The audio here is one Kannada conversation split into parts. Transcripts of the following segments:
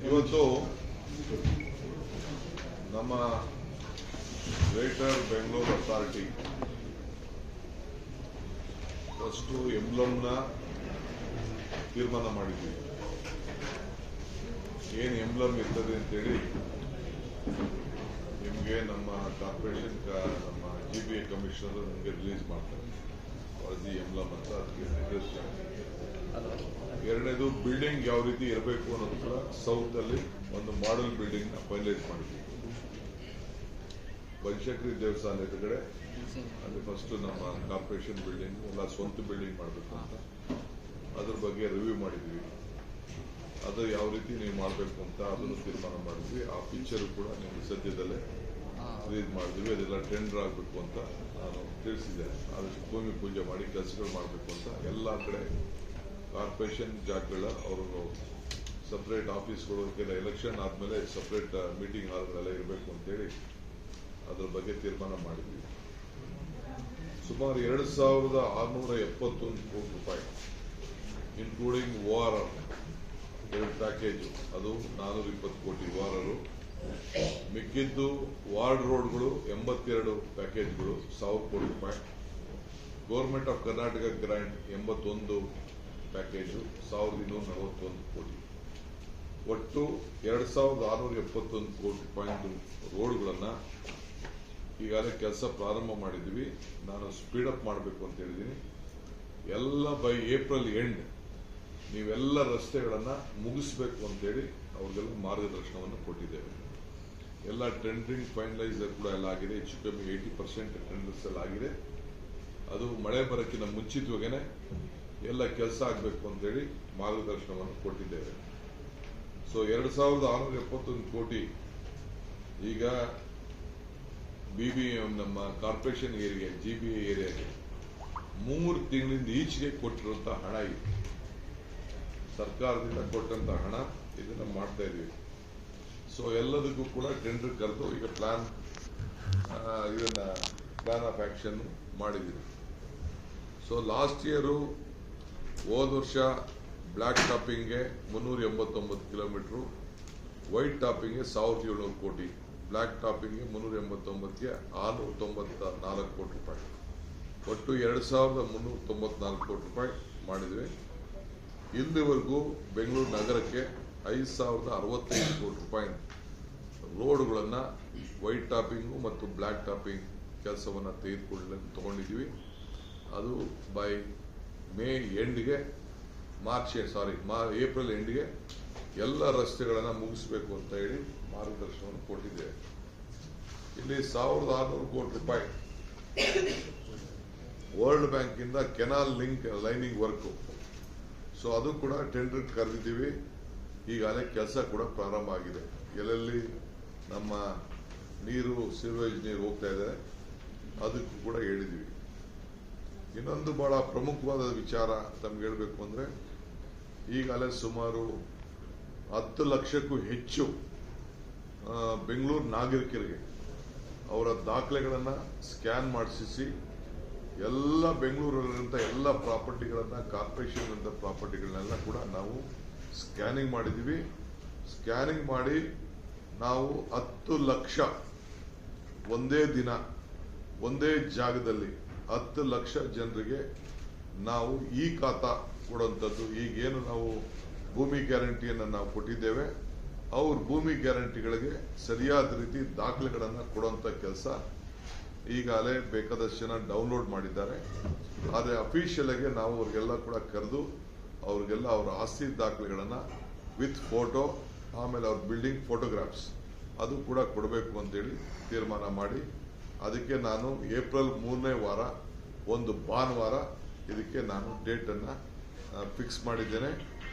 ಇವತ್ತು ನಮ್ಮ ಗ್ರೇಟರ್ ಬೆಂಗಳೂರು ಅಥಾರಿಟಿ ಫಸ್ಟ್ ಎಂಬ್ಲಮ್ನ ತೀರ್ಮಾನ ಮಾಡಿದ್ವಿ. ಏನು ಎಂಬ್ಲಮ್ ಇರ್ತದೆ ಅಂತೇಳಿ ನಿಮಗೆ ನಮ್ಮ ಕಾರ್ಪೊರೇಷನ್ ನಮ್ಮ GBA ಕಮಿಷನರ್ ನಮಗೆ ರಿಲೀಸ್ ಮಾಡ್ತಾರೆ. ವರದಿ ಎಂಬ್ಲಮ್ ಅಂತ ಅದಕ್ಕೆ ನಿರ್ದೇಶನ. ಎರಡನೇದು ಬಿಲ್ಡಿಂಗ್ ಯಾವ ರೀತಿ ಇರಬೇಕು ಅನ್ನೋದು ಕೂಡ ಸೌತ್ ಅಲ್ಲಿ ಒಂದು ಮಾಡೆಲ್ ಬಿಲ್ಡಿಂಗ್ ನ ಫೈನಲೈಸ್ ಮಾಡಿದ್ವಿ. ಬನಶಂಕರಿ ದೇವಸ್ಥಾನ ಎದುರುಗಡೆ ಅಲ್ಲಿ ಫಸ್ಟ್ ನಮ್ಮ ಕಾರ್ಪೊರೇಷನ್ ಬಿಲ್ಡಿಂಗ್ ಎಲ್ಲ ಸ್ವಂತ ಬಿಲ್ಡಿಂಗ್ ಮಾಡಬೇಕು ಅಂತ ಅದ್ರ ಬಗ್ಗೆ ರಿವ್ಯೂ ಮಾಡಿದ್ವಿ. ಅದು ಯಾವ ರೀತಿ ನೀವು ಮಾಡಬೇಕು ಅಂತ ಅದನ್ನು ತೀರ್ಮಾನ ಮಾಡಿದ್ವಿ. ಆ ಪಿಕ್ಚರ್ ಕೂಡ ನಿಮ್ಗೆ ಸದ್ಯದಲ್ಲೇ ರಿಲೀಸ್ ಮಾಡಿದ್ವಿ. ಅದೆಲ್ಲ ಟೆಂಡರ್ ಆಗಬೇಕು ಅಂತ ನಾನು ತಿಳಿಸಿದ್ದೆ. ಅದಕ್ಕೆ ಭೂಮಿ ಪೂಜೆ ಮಾಡಿ ಕೆಲಸಗಳು ಮಾಡಬೇಕು ಅಂತ ಎಲ್ಲ ಕಡೆ ಕಾರ್ಪೊರೇಷನ್ ಜಾಗಗಳ ಅವರು ಸಪ್ರೇಟ್ ಆಫೀಸ್ಗಳು ಕೆಲ ಎಲೆಕ್ಷನ್ ಆದಮೇಲೆ ಸಪ್ರೇಟ್ ಮೀಟಿಂಗ್ ಹಾಲ್ಗಳೆಲ್ಲ ಇರಬೇಕು ಅಂತೇಳಿ ಅದರ ಬಗ್ಗೆ ತೀರ್ಮಾನ ಮಾಡಿದ್ವಿ. ಸುಮಾರು 2,671 ಕೋಟಿ ರೂಪಾಯಿ ಇನ್ಕ್ಲೂಡಿಂಗ್ ORR ಎರಡು ಪ್ಯಾಕೇಜು, ಅದು 420 ಕೋಟಿ ORR. ಮಿಕ್ಕಿದ್ದು ವಾರ್ಡ್ ರೋಡ್ಗಳು 82 ಪ್ಯಾಕೇಜ್ಗಳು 1,000 ಕೋಟಿ ರೂಪಾಯಿ. Government of Karnataka grant 81 package 1,241 ಕೋಟಿ. ಒಟ್ಟು 2,671 ಕೋಟಿ ರೂಪಾಯಿ ರೋಡ್ಗಳನ್ನ ಈಗಾಗಲೇ ಕೆಲಸ ಪ್ರಾರಂಭ ಮಾಡಿದ್ವಿ. ನಾನು ಸ್ಪೀಡ್ ಅಪ್ ಮಾಡಬೇಕು ಅಂತ ಹೇಳಿದ್ದೀನಿ. ಎಲ್ಲ ಬೈ ಏಪ್ರಿಲ್ ಎಂಡ್ ನೀವೆಲ್ಲ ರಸ್ತೆಗಳನ್ನ ಮುಗಿಸ್ಬೇಕು ಅಂತೇಳಿ ಅವ್ರಿಗೆಲ್ಲ ಮಾರ್ಗದರ್ಶನವನ್ನು ಕೊಟ್ಟಿದ್ದೇವೆ. ಎಲ್ಲ ಟೆಂಡರಿಂಗ್ ಫೈನಲೈಸ್ ಕೂಡ ಎಲ್ಲ ಆಗಿದೆ. ಹೆಚ್ಚು ಕಮ್ಮಿ 80% ಟೆಂಡರ್ಸ್ ಎಲ್ಲ ಆಗಿದೆ. ಅದು ಮಳೆ ಬರೋಕ್ಕಿಂತ ಮುಂಚಿತವಾಗೇನೆ ಎಲ್ಲ ಕೆಲಸ ಆಗಬೇಕು ಅಂತೇಳಿ ಮಾರ್ಗದರ್ಶನವನ್ನು ಕೊಟ್ಟಿದ್ದೇವೆ. ಸೊ 2,671 ಕೋಟಿ ಈಗ ನಮ್ಮ ಕಾರ್ಪೊರೇಷನ್ ಏರಿಯಾ GBA ಏರಿಯಾಗೆ 3 ತಿಂಗಳಿಂದ ಈಚೆಗೆ ಕೊಟ್ಟಿರುವಂತಹ ಹಣ ಇದೆ. ಸರ್ಕಾರದಿಂದ ಕೊಟ್ಟಂತ ಹಣ ಇದನ್ನ ಮಾಡ್ತಾ ಇದೀವಿ. ಸೊ ಎಲ್ಲದಕ್ಕೂ ಕೂಡ ಟೆಂಡರ್ ಕರೆದು ಈಗ ಪ್ಲಾನ್ ಆಫ್ ಆಕ್ಷನ್ ಮಾಡಿದ್ದೀವಿ. ಸೊ ಲಾಸ್ಟ್ ಇಯರು ಹೋದ ವರ್ಷ ಬ್ಲ್ಯಾಕ್ ಟಾಪಿಂಗ್ಗೆ 389 ಕಿಲೋಮೀಟರ್, ವೈಟ್ ಟಾಪಿಂಗ್ಗೆ 1,700 ಕೋಟಿ, ಬ್ಲ್ಯಾಕ್ ಟಾಪಿಂಗ್ಗೆ 389ಗೆ 694 ಕೋಟಿ ರೂಪಾಯಿ, ಒಟ್ಟು 2,394 ಕೋಟಿ ರೂಪಾಯಿ ಮಾಡಿದ್ವಿ. ಇಲ್ಲಿವರೆಗೂ ಬೆಂಗಳೂರು ನಗರಕ್ಕೆ 5,065 ಕೋಟಿ ರೂಪಾಯಿ ರೋಡ್ಗಳನ್ನ ವೈಟ್ ಟಾಪಿಂಗು ಮತ್ತು ಬ್ಲ್ಯಾಕ್ ಟಾಪಿಂಗ್ ಕೆಲಸವನ್ನ ತಗೊಂಡಿದ್ದೀವಿ. ಅದು ಬೈ ಏಪ್ರಿಲ್ ಎಂಡ್ಗೆ ಎಲ್ಲ ರಸ್ತೆಗಳನ್ನ ಮುಗಿಸಬೇಕು ಅಂತ ಹೇಳಿ ಮಾರ್ಗದರ್ಶನವನ್ನು ಕೊಟ್ಟಿದ್ದೇವೆ. ಇಲ್ಲಿ 1,600 ಕೋಟಿ ರೂಪಾಯಿ ವರ್ಲ್ಡ್ ಬ್ಯಾಂಕ್ ಇಂದ canal link lining work, so ಅದು ಕೂಡ ಟೆಂಡರ್ ಕರೆದಿದ್ದೀವಿ. ಈಗಾಗಲೇ ಕೆಲಸ ಕೂಡ ಪ್ರಾರಂಭ ಆಗಿದೆ. ಎಲ್ಲೆಲ್ಲಿ ನಮ್ಮ ನೀರು ಸಿಲ್ವೇಜ್ ನೀರು ಹೋಗ್ತಾ ಇದೆ ಅದಕ್ಕೂ ಕೂಡ ಹೇಳಿದ್ವಿ. ಇನ್ನೊಂದು ಬಹಳ ಪ್ರಮುಖವಾದ ವಿಚಾರ ತಮ್ಗೆ ಹೇಳಬೇಕು ಅಂದ್ರೆ, ಈಗಾಗಲೇ ಸುಮಾರು 10 ಲಕ್ಷಕ್ಕೂ ಹೆಚ್ಚು ಬೆಂಗಳೂರು ನಾಗರಿಕರಿಗೆ ಅವರ ದಾಖಲೆಗಳನ್ನ ಸ್ಕ್ಯಾನ್ ಮಾಡಿಸಿ ಎಲ್ಲ ಬೆಂಗಳೂರಲ್ಲಿರುವಂತ ಎಲ್ಲ ಪ್ರಾಪರ್ಟಿಗಳನ್ನ ಕಾರ್ಪೊರೇಷನ್ ಅಂತ ಪ್ರಾಪರ್ಟಿಗಳನ್ನೆಲ್ಲ ಕೂಡ ನಾವು ಸ್ಕ್ಯಾನಿಂಗ್ ಮಾಡಿದೀವಿ. ಸ್ಕ್ಯಾನಿಂಗ್ ಮಾಡಿ ನಾವು 10 ಲಕ್ಷ ಒಂದೇ ದಿನ ಒಂದೇ ಜಾಗದಲ್ಲಿ 10 ಲಕ್ಷ ಜನರಿಗೆ ನಾವು ಈ ಖಾತಾ ಕೊಡುವಂಥದ್ದು. ಈಗೇನು ನಾವು ಭೂಮಿ ಗ್ಯಾರಂಟಿಯನ್ನು ನಾವು ಕೊಟ್ಟಿದ್ದೇವೆ, ಅವ್ರ ಭೂಮಿ ಗ್ಯಾರಂಟಿಗಳಿಗೆ ಸರಿಯಾದ ರೀತಿ ದಾಖಲೆಗಳನ್ನು ಕೊಡುವಂತ ಕೆಲಸ ಈಗಾಗಲೇ ಬೇಕಾದಷ್ಟು ಜನ ಡೌನ್ಲೋಡ್ ಮಾಡಿದ್ದಾರೆ. ಆದರೆ ಅಫಿಷಿಯಲ್ ಆಗಿ ನಾವು ಅವ್ರಿಗೆಲ್ಲ ಕೂಡ ಕರೆದು ಅವ್ರಿಗೆಲ್ಲ ಅವರ ಆಸ್ತಿ ದಾಖಲೆಗಳನ್ನ ವಿತ್ ಫೋಟೋ, ಆಮೇಲೆ ಅವ್ರ ಬಿಲ್ಡಿಂಗ್ ಫೋಟೋಗ್ರಾಫ್ಸ್ ಅದು ಕೂಡ ಕೊಡಬೇಕು ಅಂತೇಳಿ ತೀರ್ಮಾನ ಮಾಡಿ, ಅದಕ್ಕೆ ನಾನು ಏಪ್ರಿಲ್ 3ನೇ ವಾರ ಒಂದು ಭಾನುವಾರ ಇದಕ್ಕೆ ನಾನು ಡೇಟ್ ಅನ್ನ ಫಿಕ್ಸ್ ಮಾಡಿದ್ದೇನೆ.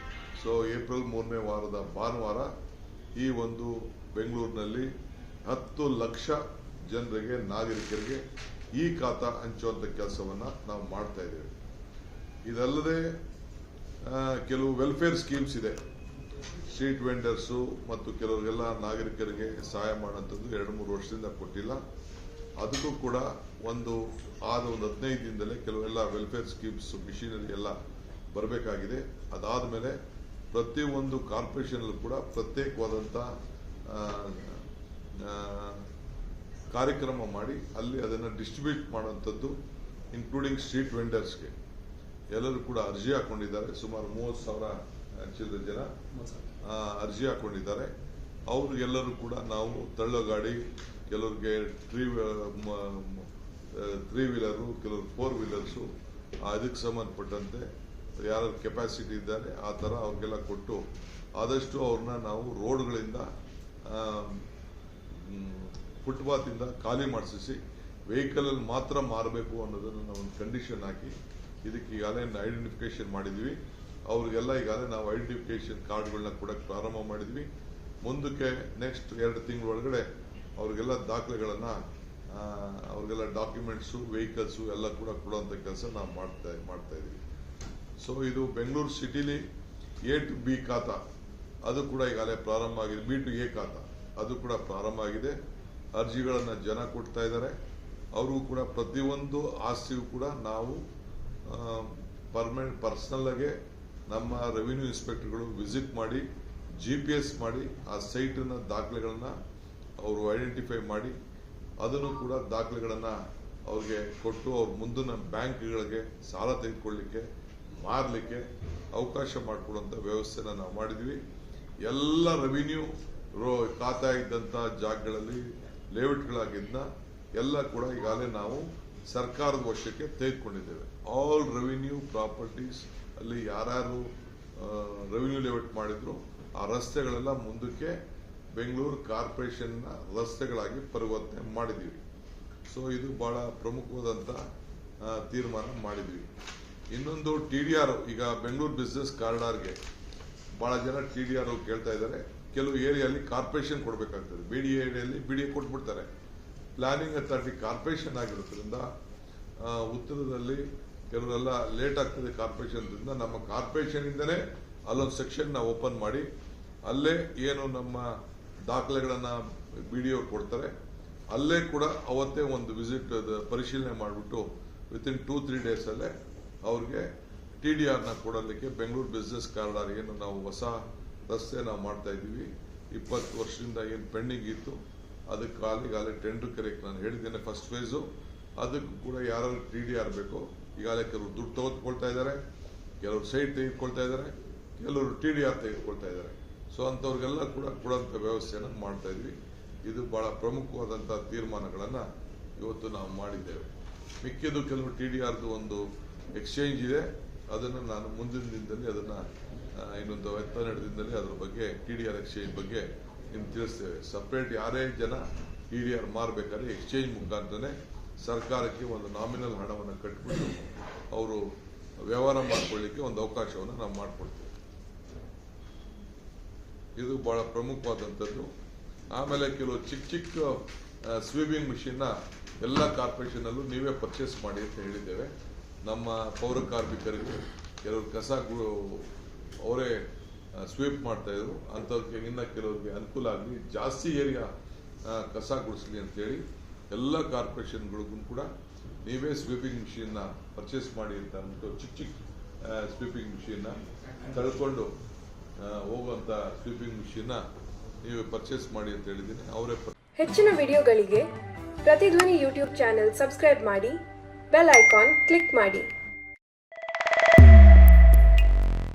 ಸೊ ಏಪ್ರಿಲ್ 3ನೇ ವಾರದ ಭಾನುವಾರ ಈ ಒಂದು ಬೆಂಗಳೂರಿನಲ್ಲಿ 10 ಲಕ್ಷ ಜನರಿಗೆ ನಾಗರಿಕರಿಗೆ ಈ ಖಾತಾ ಹಂಚುವಂತ ಕೆಲಸವನ್ನ ನಾವು ಮಾಡ್ತಾ ಇದ್ದೇವೆ. ಇದಲ್ಲದೆ ಕೆಲವು ವೆಲ್ಫೇರ್ ಸ್ಕೀಮ್ಸ್ ಇದೆ. ಸ್ಟ್ರೀಟ್ ವೆಂಡರ್ಸು ಮತ್ತು ಕೆಲವರಿಗೆಲ್ಲ ನಾಗರಿಕರಿಗೆ ಸಹಾಯ ಮಾಡುವಂಥದ್ದು 2-3 ವರ್ಷದಿಂದ ಕೊಟ್ಟಿಲ್ಲ. ಅದಕ್ಕೂ ಕೂಡ ಒಂದು 15 ದಿನದಲ್ಲೇ ಕೆಲವೆಲ್ಲ ವೆಲ್ಫೇರ್ ಸ್ಕೀಮ್ಸ್ ಮಿಷಿನರಿ ಎಲ್ಲ ಬರಬೇಕಾಗಿದೆ. ಅದಾದ್ಮೇಲೆ ಪ್ರತಿಯೊಂದು ಕಾರ್ಪೊರೇಷನಲ್ಲೂ ಕೂಡ ಪ್ರತ್ಯೇಕವಾದಂಥ ಕಾರ್ಯಕ್ರಮ ಮಾಡಿ ಅಲ್ಲಿ ಅದನ್ನು ಡಿಸ್ಟ್ರಿಬ್ಯೂಟ್ ಮಾಡೋಂಥದ್ದು, ಇನ್ಕ್ಲೂಡಿಂಗ್ ಸ್ಟ್ರೀಟ್ ವೆಂಡರ್ಸ್ಗೆ ಎಲ್ಲರೂ ಕೂಡ ಅರ್ಜಿ ಹಾಕೊಂಡಿದ್ದಾರೆ. ಸುಮಾರು 30,000 ಚಿಲ್ಲರೆ ಜನ ಅರ್ಜಿ ಹಾಕೊಂಡಿದ್ದಾರೆ. ಅವ್ರಿಗೆಲ್ಲರೂ ಕೂಡ ನಾವು ತಳ್ಳೋ ಗಾಡಿ, ಕೆಲವ್ರಿಗೆ ತ್ರೀ ವೀಲರು, ಕೆಲವ್ರು 4 ವೀಲರ್ಸು, ಅದಕ್ಕೆ ಸಂಬಂಧಪಟ್ಟಂತೆ ಯಾರು ಕೆಪಾಸಿಟಿ ಇದ್ದಾರೆ ಆ ಥರ ಅವ್ರಿಗೆಲ್ಲ ಕೊಟ್ಟು ಆದಷ್ಟು ಅವ್ರನ್ನ ನಾವು ರೋಡ್ಗಳಿಂದ ಫುಟ್ಪಾತಿಂದ ಖಾಲಿ ಮಾಡಿಸಿ ವೆಹಿಕಲಲ್ಲಿ ಮಾತ್ರ ಮಾರಬೇಕು ಅನ್ನೋದನ್ನು ನಾವು ಒಂದು ಕಂಡೀಷನ್ ಹಾಕಿ ಇದಕ್ಕೆ ಈಗಾಗಲೇ ಐಡೆಂಟಿಫಿಕೇಶನ್ ಮಾಡಿದ್ವಿ. ಅವ್ರಿಗೆಲ್ಲ ಈಗಾಗಲೇ ನಾವು ಐಡೆಂಟಿಫಿಕೇಶನ್ ಕಾರ್ಡ್ಗಳನ್ನ ಕೊಡಕ್ಕೆ ಪ್ರಾರಂಭ ಮಾಡಿದ್ವಿ. ಮುಂದಕ್ಕೆ ನೆಕ್ಸ್ಟ್ 2 ತಿಂಗಳ ಒಳಗಡೆ ಅವ್ರಿಗೆಲ್ಲ ದಾಖಲೆಗಳನ್ನು, ಅವ್ರಿಗೆಲ್ಲ ಡಾಕ್ಯುಮೆಂಟ್ಸು, ವೆಹಿಕಲ್ಸು ಎಲ್ಲ ಕೂಡ ಕೊಡುವಂಥ ಕೆಲಸ ನಾವು ಮಾಡ್ತಾ ಇದ್ದೀವಿ. ಸೊ ಇದು ಬೆಂಗಳೂರು ಸಿಟಿಲಿ A to B ಖಾತಾ ಅದು ಕೂಡ ಈಗಾಗಲೇ ಪ್ರಾರಂಭ ಆಗಿದೆ. B to A ಖಾತಾ ಅದು ಕೂಡ ಪ್ರಾರಂಭ ಆಗಿದೆ. ಅರ್ಜಿಗಳನ್ನು ಜನ ಕೊಡ್ತಾ ಇದ್ದಾರೆ. ಅವ್ರಿಗೂ ಕೂಡ ಪ್ರತಿಯೊಂದು ಆಸ್ತಿಗೂ ಕೂಡ ನಾವು ಪರ್ಸನಲ್ ಆಗಿ ನಮ್ಮ ರೆವಿನ್ಯೂ ಇನ್ಸ್ಪೆಕ್ಟರ್ಗಳು ವಿಸಿಟ್ ಮಾಡಿ GPS ಮಾಡಿ ಆ ಸೈಟಿನ ದಾಖಲೆಗಳನ್ನ ಅವರು ಐಡೆಂಟಿಫೈ ಮಾಡಿ ಅದನ್ನು ಕೂಡ ದಾಖಲೆಗಳನ್ನು ಅವ್ರಿಗೆ ಕೊಟ್ಟು ಅವ್ರ ಮುಂದಿನ ಬ್ಯಾಂಕ್ಗಳಿಗೆ ಸಾಲ ತೆಗೆದುಕೊಳ್ಳಲಿಕ್ಕೆ, ಮಾರಲಿಕ್ಕೆ ಅವಕಾಶ ಮಾಡಿಕೊಡುವಂಥ ವ್ಯವಸ್ಥೆನ ನಾವು ಮಾಡಿದ್ವಿ. ಎಲ್ಲ ರೆವಿನ್ಯೂ ಖಾತಾ ಇದ್ದಂಥ ಜಾಗಗಳಲ್ಲಿ ಲೇಔಟ್ಗಳಾಗಿದ್ದನ್ನ ಎಲ್ಲ ಕೂಡ ಈಗಾಗಲೇ ನಾವು ಸರ್ಕಾರದ ವಶಕ್ಕೆ ತೆಗೆದುಕೊಂಡಿದ್ದೇವೆ. ಆಲ್ ರೆವಿನ್ಯೂ ಪ್ರಾಪರ್ಟೀಸ್ ಅಲ್ಲಿ ಯಾರ್ಯಾರು ರೆವಿನ್ಯೂ ಲೇಔಟ್ ಮಾಡಿದ್ರು ಆ ರಸ್ತೆಗಳೆಲ್ಲ ಮುಂದಕ್ಕೆ ಬೆಂಗಳೂರು ಕಾರ್ಪೊರೇಷನ್ನ ರಸ್ತೆಗಳಾಗಿ ಪರಿವರ್ತನೆ ಮಾಡಿದ್ದೀವಿ. ಸೊ ಇದು ಬಹಳ ಪ್ರಮುಖವಾದಂಥ ತೀರ್ಮಾನ ಮಾಡಿದ್ವಿ. ಇನ್ನೊಂದು TDR, ಈಗ ಬೆಂಗಳೂರು ಬಿಸ್ನೆಸ್ ಕಾರಿಡಾರ್ಗೆ ಬಹಳ ಜನ TDR ಕೇಳ್ತಾ ಇದ್ದಾರೆ. ಕೆಲವು ಏರಿಯಲ್ಲಿ ಕಾರ್ಪೊರೇಷನ್ ಕೊಡಬೇಕಾಗ್ತದೆ, BD ಏರಿಯಲ್ಲಿ BDA ಕೊಟ್ಬಿಡ್ತಾರೆ. ಪ್ಲಾನಿಂಗ್ ಅಥಾರಿಟಿ ಕಾರ್ಪೊರೇಷನ್ ಆಗಿರೋದ್ರಿಂದ ಉತ್ತರದಲ್ಲಿ ಕೆಲವರೆಲ್ಲ ಲೇಟ್ ಆಗ್ತದೆ ಕಾರ್ಪೊರೇಷನ್. ನಮ್ಮ ಕಾರ್ಪೊರೇಷನ್ ಇಂದನೇ ಅಲ್ಲೊಂದು ಸೆಕ್ಷನ್ ನಾವು ಓಪನ್ ಮಾಡಿ ಅಲ್ಲೇ ಏನು ನಮ್ಮ ದಾಖಲೆಗಳನ್ನ BDO ಕೊಡ್ತಾರೆ, ಅಲ್ಲೇ ಕೂಡ ಅವತ್ತೇ ಒಂದು ವಿಸಿಟ್ ಪರಿಶೀಲನೆ ಮಾಡಿಬಿಟ್ಟು ವಿತಿನ್ 2-3 ಡೇಸ್ ಅಲ್ಲೇ ಅವ್ರಿಗೆ TDRನ ಕೊಡಲಿಕ್ಕೆ ಬೆಂಗಳೂರು ಬಿಸ್ನೆಸ್ ಕಾರಿಡಾರ್ ಏನು ನಾವು ಹೊಸ ರಸ್ತೆ ನಾವು ಮಾಡ್ತಾ ಇದ್ದೀವಿ, 20 ವರ್ಷದಿಂದ ಏನು ಪೆಂಡಿಂಗ್ ಇತ್ತು ಅದಕ್ಕೆ ಈಗಾಗಲೇ ಟೆಂಡರ್ ಕರೆಕ್ಟ್ ನಾನು ಹೇಳಿದ್ದೇನೆ. ಫಸ್ಟ್ ಫೇಸು ಅದಕ್ಕೂ ಕೂಡ ಯಾರು TDR ಬೇಕು, ಈಗಾಗಲೇ ಕೆಲವರು ದುಡ್ಡು ತೆಗೆದುಕೊಳ್ತಾ ಇದ್ದಾರೆ, ಕೆಲವರು ಸೈಟ್ ತೆಗೆದುಕೊಳ್ತಾ ಇದ್ದಾರೆ, ಕೆಲವರು TDR ತೆಗೆದುಕೊಳ್ತಾ ಇದ್ದಾರೆ. ಸೊ ಅಂಥವ್ರಿಗೆಲ್ಲ ಕೂಡ ಕೊಡುವಂಥ ವ್ಯವಸ್ಥೆಯನ್ನು ಮಾಡ್ತಾ ಇದ್ವಿ. ಇದು ಬಹಳ ಪ್ರಮುಖವಾದಂಥ ತೀರ್ಮಾನಗಳನ್ನು ಇವತ್ತು ನಾವು ಮಾಡಿದ್ದೇವೆ. ಮಿಕ್ಕಿದ್ದು ಕೆಲವು TDRದು ಒಂದು ಎಕ್ಸ್ಚೇಂಜ್ ಇದೆ, ಅದನ್ನು ನಾನು ಮುಂದಿನ ದಿನದಲ್ಲಿ ಅದನ್ನು ಇನ್ನೊಂದು 12 ದಿನದಲ್ಲಿ ಅದರ ಬಗ್ಗೆ TDR ಎಕ್ಸ್ಚೇಂಜ್ ಬಗ್ಗೆ ನಿಮ್ಗೆ ತಿಳಿಸ್ತೇವೆ. ಸಪ್ರೇಟ್ ಯಾರೇ ಜನ TDR ಮಾರಬೇಕಾದ್ರೆ ಎಕ್ಸ್ಚೇಂಜ್ ಮುಖಾಂತರನೇ ಸರ್ಕಾರಕ್ಕೆ ಒಂದು ನಾಮಿನಲ್ ಹಣವನ್ನು ಕಟ್ಟಿಬಿಟ್ಟು ಅವರು ವ್ಯವಹಾರ ಮಾಡಿಕೊಳ್ಳಿಕ್ಕೆ ಒಂದು ಅವಕಾಶವನ್ನು ನಾವು ಮಾಡಿಕೊಡ್ತೇವೆ. ಇದು ಬಹಳ ಪ್ರಮುಖವಾದಂಥದ್ದು. ಆಮೇಲೆ ಕೆಲವು ಚಿಕ್ಕ ಸ್ವೀಪಿಂಗ್ ಮಿಷಿನ್ನ ಎಲ್ಲ ಕಾರ್ಪೊರೇಷನಲ್ಲೂ ನೀವೇ ಪರ್ಚೇಸ್ ಮಾಡಿ ಅಂತ ಹೇಳಿದ್ದೇವೆ. ನಮ್ಮ ಪೌರ ಕಾರ್ಮಿಕರಿಗೆ ಕೆಲವರು ಕಸಗಳು ಅವರೇ ಸ್ವೀಪ್ ಮಾಡ್ತಾಯಿದ್ರು, ಅಂಥವ್ರಿಗೆ ಇನ್ನು ಕೆಲವ್ರಿಗೆ ಅನುಕೂಲ ಆಗಲಿ, ಜಾಸ್ತಿ ಏರಿಯಾ ಕಸ ಗುಡಿಸ್ಲಿ ಅಂತೇಳಿ ಎಲ್ಲ ಕಾರ್ಪೊರೇಷನ್ಗಳಿಗೂ ಕೂಡ ನೀವೇ ಸ್ವೀಪಿಂಗ್ ಮಿಷಿನ್ನ ಪರ್ಚೇಸ್ ಮಾಡಿ ಅಂತ ಅಂದ್ಬಿಟ್ಟು ಚಿಕ್ಕ ಸ್ವೀಪಿಂಗ್ ಮಿಷಿನ್ನ ತಳ್ಕೊಂಡು ಹೋಗುವಂಥ ಸ್ವೀಪಿಂಗ್ ಮಿಷಿನ್ನ ನೀವು ಪರ್ಚೇಸ್ ಮಾಡಿ ಅಂತ ಹೇಳಿದ್ದೀನಿ. ಅವರೇ ಹೆಚ್ಚಿನ ವಿಡಿಯೋಗಳಿಗೆ ಪ್ರತಿಧ್ವನಿ ಯೂಟ್ಯೂಬ್ ಚಾನೆಲ್ ಸಬ್ಸ್ಕ್ರೈಬ್ ಮಾಡಿ, ಬೆಲ್ ಐಕಾನ್ ಕ್ಲಿಕ್ ಮಾಡಿ.